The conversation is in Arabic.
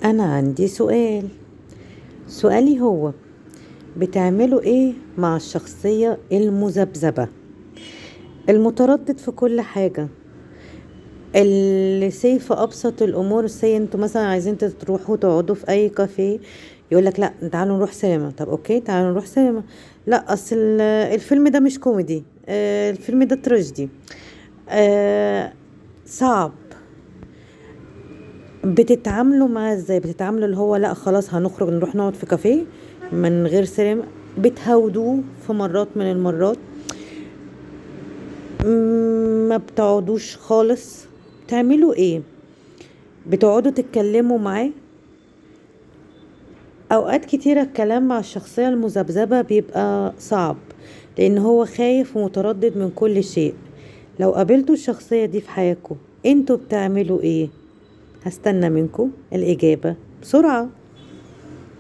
أنا عندي سؤالي هو: بتعملوا إيه مع الشخصية المذبذبة المتردد في كل حاجة، اللي في أبسط الأمور؟ انتوا مثلا عايزين تروحوا تقعدوا في أي كافيه، يقولك لا تعالوا نروح سينما. طب أوكي تعالوا نروح سينما. لا أصل الفيلم ده مش كوميدي، الفيلم ده تراجيدي. صعب. بتتعاملوا معاه ازاي؟ بتتعاملوا اللي هو لا خلاص هنخرج نروح نقعد في كافيه من غير سينما؟ بتهودوه في مرات من المرات؟ ما بتقعدوش خالص؟ بتعملوا ايه؟ بتقعدوا تتكلموا معاه؟ اوقات كتيرة الكلام مع الشخصية المذبذبة بيبقى صعب، لان هو خايف ومتردد من كل شيء. لو قابلتوا الشخصية دي في حياتكم انتوا بتعملوا ايه؟ هستنى منكم الإجابة بسرعة.